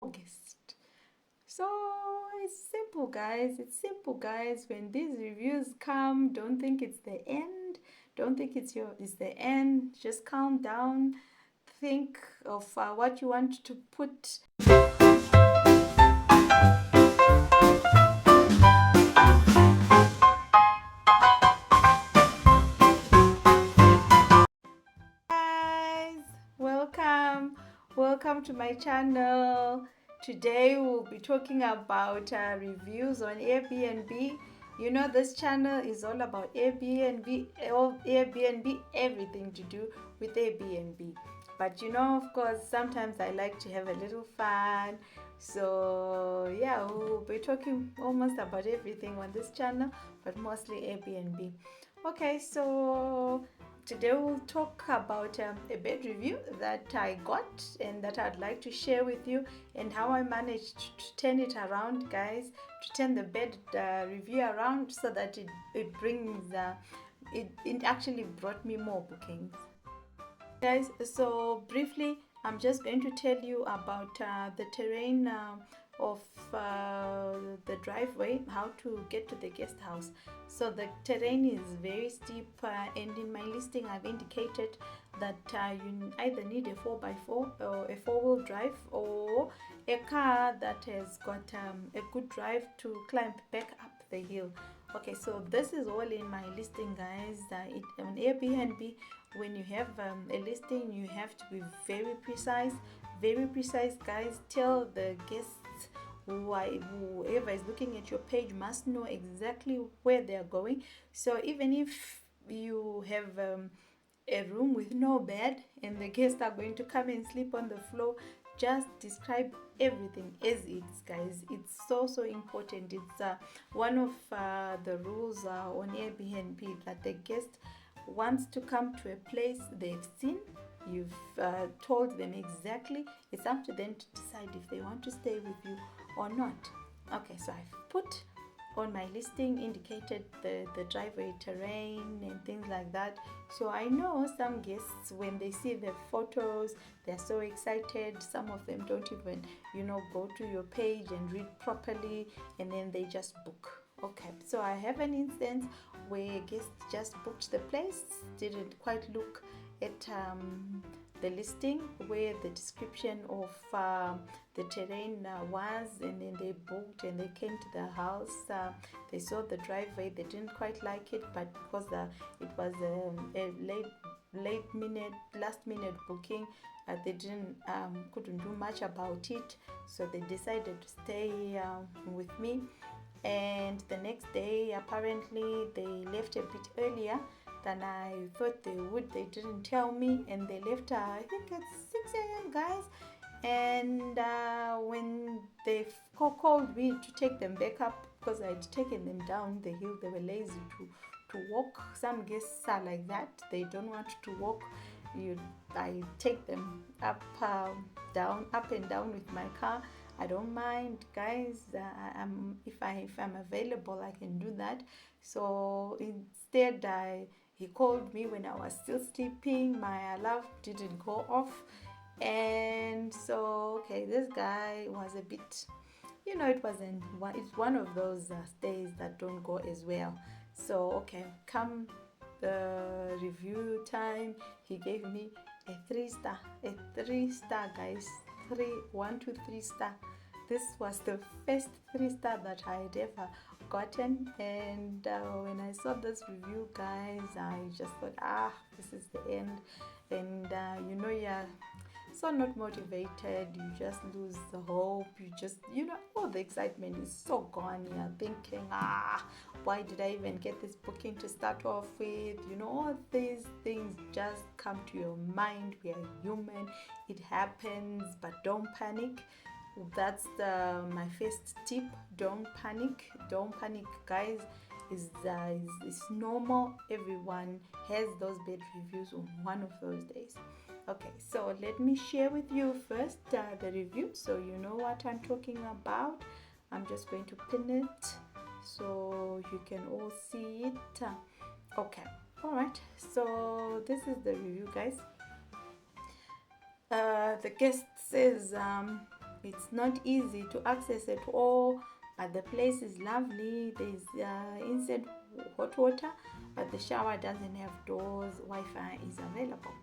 August. So it's simple, guys. It's simple, guys. When these reviews come, don't think it's the end. Don't think it's the end. Just calm down. Think of what you want to put. Guys, welcome to my channel. Today we'll be talking about reviews on Airbnb. You know, this channel is all about Airbnb, everything to do with Airbnb. But you know, of course, sometimes I like to have a little fun. So yeah, we'll be talking almost about everything on this channel, but mostly Airbnb. Okay, so today we'll talk about a bed review that I got and that I'd like to share with you, and how I managed to turn it around, guys, to turn the bed review around so that it brings, it actually brought me more bookings. Guys, so briefly, I'm just going to tell you about the terrain of the driveway, how to get to the guest house. So the terrain is very steep, and in my listing I've indicated that you either need a 4x4 or a four-wheel drive, or a car that has got a good drive to climb back up the hill. Okay, so this is all in my listing, guys. On Airbnb, when you have a listing, you have to be very precise, guys. Tell the guests, whoever is looking at your page must know exactly where they are going. So even if you have a room with no bed and the guests are going to come and sleep on the floor, just describe everything as it is, guys. It's so important. It's one of the rules on Airbnb, that the guest wants to come to a place they've seen. You've told them exactly. It's up to them to decide if they want to stay with you or not. Okay, so I've put on my listing, indicated the driveway terrain and things like that. So I know some guests, when they see the photos, they're so excited. Some of them don't even, go to your page and read properly, and then they just book. Okay, so I have an instance where guests just booked the place, didn't quite look at the listing where the description of the terrain was, and then they booked and they came to the house. They saw the driveway, they didn't quite like it, but because it was a last minute booking, they couldn't do much about it, so they decided to stay with me. And the next day, apparently they left a bit earlier than I thought they would. They didn't tell me, and they left I think at 6 a.m., guys. And when they called me to take them back up, because I'd taken them down the hill, they were lazy to walk. Some guests are like that, they don't want to walk. I take them up, down, up and down with my car. I don't mind, guys. If I'm available, I can do that. So instead, he called me when I was still sleeping. My alarm didn't go off, and so okay, this guy was a bit, it wasn't. It's one of those stays that don't go as well. So okay, come the review time, he gave me a 3 star, guys. 1 2 3 star. This was the first 3 star that I had ever gotten, and when I saw this review, guys, I just thought, this is the end. And you're so not motivated, you just lose the hope, you just, all the excitement is so gone. You're thinking, why did I even get this booking to start off with? All these things just come to your mind. We are human, it happens, but don't panic. That's my first tip. Don't panic, guys. Is normal. Everyone has those bad reviews on one of those days. Okay, so let me share with you first the review, so you know what I'm talking about. I'm just going to pin it so you can all see it. Okay, all right, so this is the review, guys. The guest says, It's not easy to access at all, but the place is lovely. There's instant hot water, but the shower doesn't have doors. Wi-Fi is available.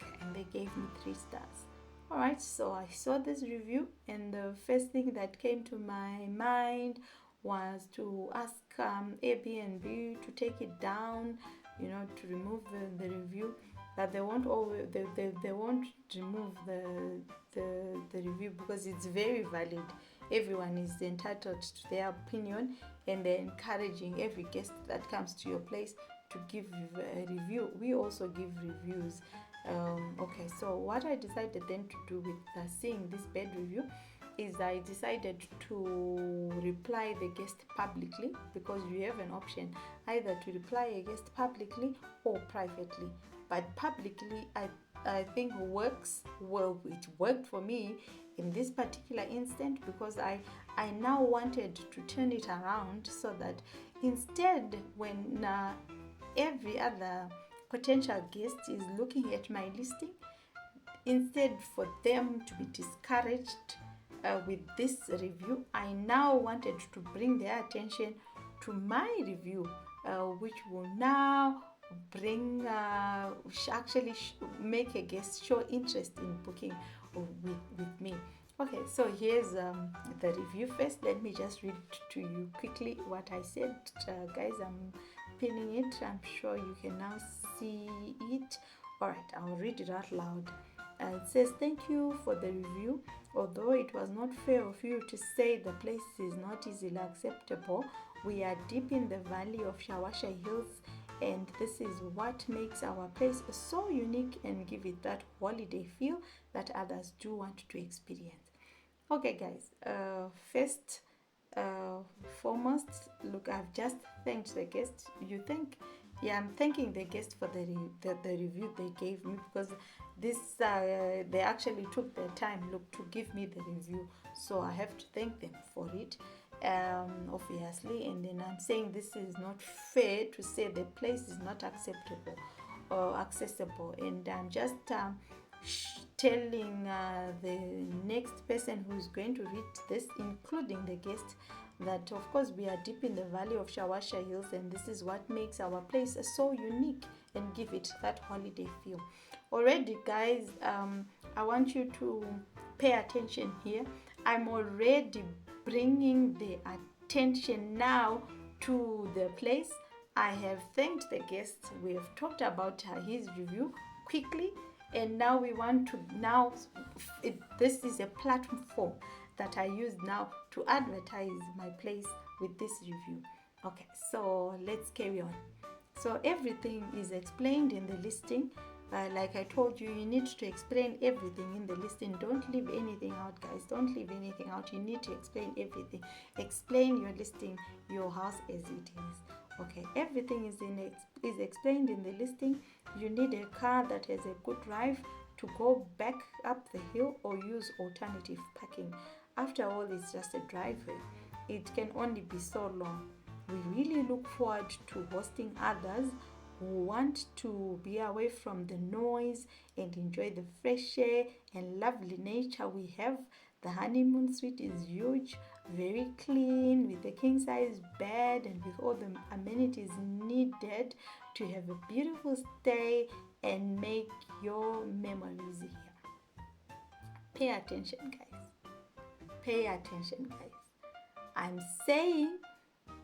Okay, and they gave me 3 stars. Alright, so I saw this review, and the first thing that came to my mind was to ask Airbnb to take it down, to remove the review. But they won't always, they won't remove the review because it's very valid. Everyone is entitled to their opinion, and they're encouraging every guest that comes to your place to give a review. We also give reviews. Okay, so what I decided then to do with seeing this bad review is I decided to reply the guest publicly, because you have an option either to reply a guest publicly or privately. But publicly, I think works well. It worked for me in this particular instant, because I now wanted to turn it around, so that instead, when every other potential guest is looking at my listing, instead for them to be discouraged with this review, I now wanted to bring their attention to my review, which will now bring make a guest show interest in booking with me. Okay, so here's the review first. Let me just read to you quickly what I said. Guys, I'm pinning it. I'm sure you can now see it. Alright, I'll read it out loud. It says, "Thank you for the review. Although it was not fair of you to say the place is not easily acceptable, we are deep in the valley of Shawasha Hills, and this is what makes our place so unique and give it that holiday feel that others do want to experience." Okay, guys, first foremost, look, I've just thanked the guest. I'm thanking the guest for the review they gave me, because this they actually took their time, to give me the review, so I have to thank them for it, obviously. And then I'm saying this is not fair to say the place is not acceptable or accessible, and I'm just telling the next person who's going to read this, including the guest, that of course we are deep in the valley of Shawasha Hills, and this is what makes our place so unique and give it that holiday feel. Already, guys, I want you to pay attention here. I'm already bringing the attention now to the place. I have thanked the guest. We have talked about his review quickly, and now we want to this is a platform that I use now to advertise my place with this review. Okay, so let's carry on. So everything is explained in the listing. Like I told you, you need to explain everything in the listing. Don't leave anything out, guys. Don't leave anything out. You need to explain everything. Explain your listing, your house as it is. Okay, everything is explained in the listing. You need a car that has a good drive to go back up the hill, or use alternative parking. After all, it's just a driveway. It can only be so long. We really look forward to hosting others who want to be away from the noise and enjoy the fresh air and lovely nature we have. The honeymoon suite is huge, very clean, with a king-size bed and with all the amenities needed to have a beautiful stay and make your memories here. Pay attention, guys. Pay attention, guys. I'm saying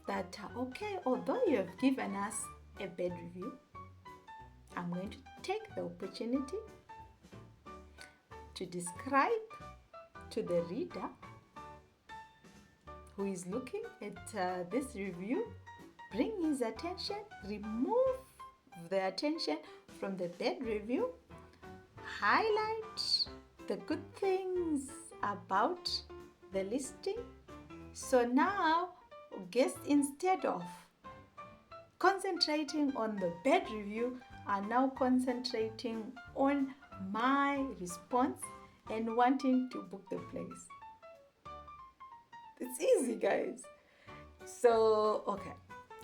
that, okay, although you have given us a bad review, I'm going to take the opportunity to describe to the reader who is looking at this review, bring his attention, remove the attention from the bad review, highlight the good things about the listing. So now, guests, instead of concentrating on the bad review, are now concentrating on my response and wanting to book the place. It's easy, guys. So, okay,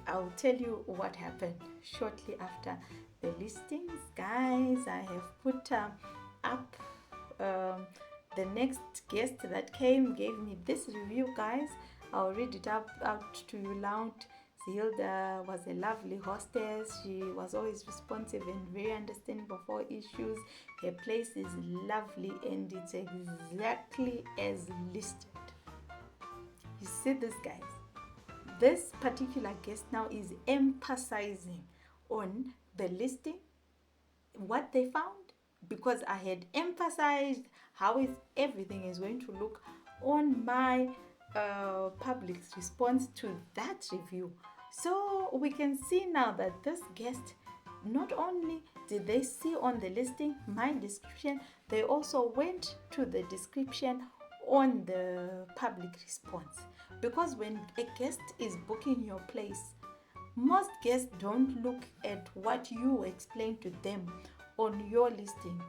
I'll tell you what happened shortly after the listings, guys. I have put up The next guest that came gave me this review, guys. I'll read it out to you loud. Zilda was a lovely hostess. She was always responsive and very understanding of all issues. Her place is lovely and it's exactly as listed. You see this, guys? This particular guest now is emphasizing on the listing, what they found, because I had emphasized how everything is going to look on my public's response to that review. So we can see now that this guest, not only did they see on the listing my description, they also went to the description on the public response. Because when a guest is booking your place, most guests don't look at what you explain to them on your listing,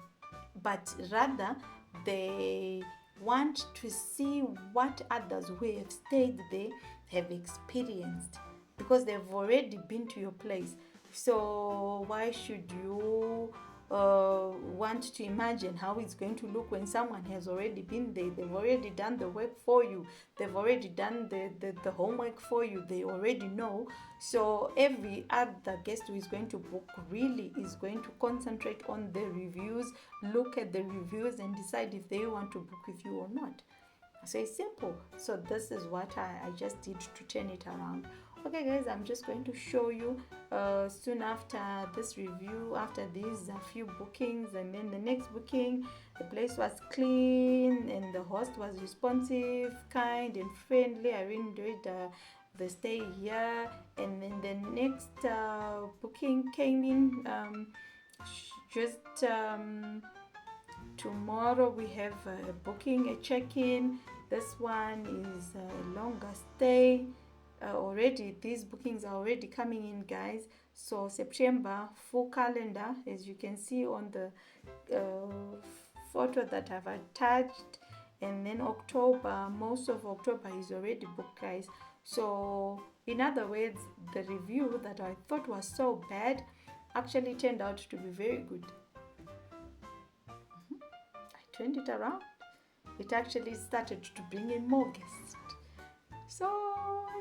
but rather they want to see what others who have stayed there have experienced, because they've already been to your place. So why should you want to imagine how it's going to look when someone has already been there? They've already done the work for you. They've already done the homework for you. They already know. So every other guest who is going to book really is going to concentrate on the reviews, look at the reviews and decide if they want to book with you or not. So it's simple. So this is what I just did to turn it around. Okay guys, I'm just going to show you soon after this review, after these a few bookings, and then the next booking, the place was clean and the host was responsive, kind and friendly. I really enjoyed the stay here. And then the next booking came in just tomorrow. We have a booking, a check-in. This one is a longer stay. Already these bookings are already coming in, guys. So September full calendar, as you can see on the photo that I've attached, and then October, most of October is already booked, guys. So in other words, the review that I thought was so bad actually turned out to be very good. I turned it around. It actually started to bring in more guests. So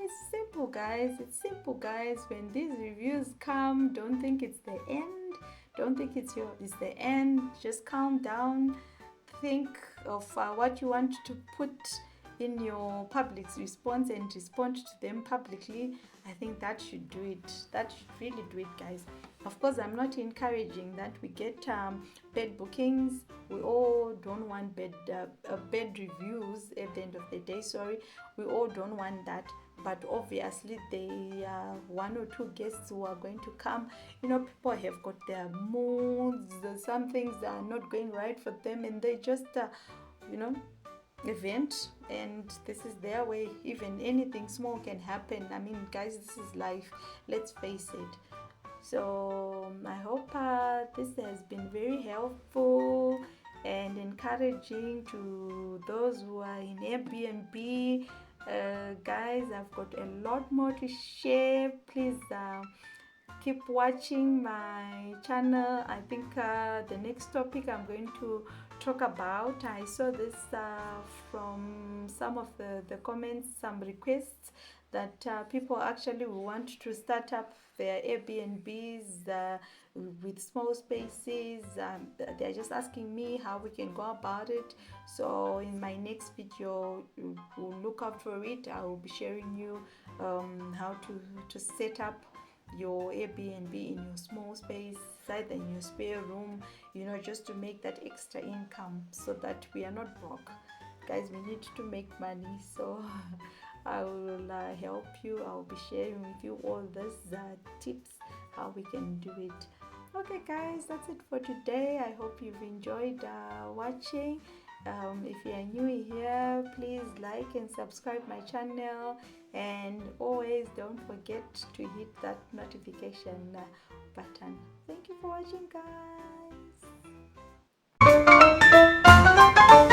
it's simple, guys. It's simple, guys. When these reviews come, don't think it's the end. Don't think it's the end. Just calm down. Think of what you want to put in your public's response and respond to them publicly. I think that should do it. That should really do it, guys. Of course, I'm not encouraging that we get bad bookings. We all don't want bad reviews at the end of the day. Sorry, we all don't want that. But obviously, there are one or two guests who are going to come. You know, people have got their moods. Some things are not going right for them, and they just, event, and this is their way. Even anything small can happen. I mean, guys, this is life. Let's face it. So I hope this has been very helpful and encouraging to those who are in Airbnb. Guys, I've got a lot more to share. Please keep watching my channel. I think the next topic I'm going to talk about, I saw this from some of the comments, some requests that people actually want to start up their Airbnbs with small spaces. They're just asking me how we can go about it. So in my next video, we'll look out for it. I will be sharing you how to set up your Airbnb in your small space, either in your spare room, just to make that extra income so that we are not broke. Guys, we need to make money. So I will help you. I'll be sharing with you all these tips, how we can do it. Okay guys, that's it for today. I hope you've enjoyed watching. If you are new here, please like and subscribe my channel, and always don't forget to hit that notification button. Thank you for watching, guys.